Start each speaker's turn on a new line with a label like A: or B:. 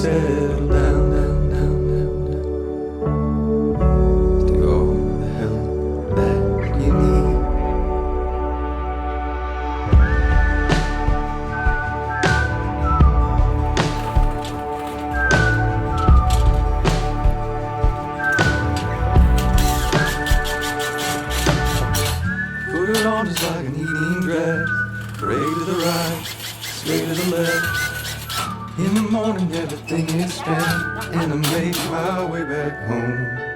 A: settle down, down, down, down, down, to all the help that you need. Put it on just like an evening dress, pray to the right, sway to the left. In the morning everything is spent, and I make my way back home.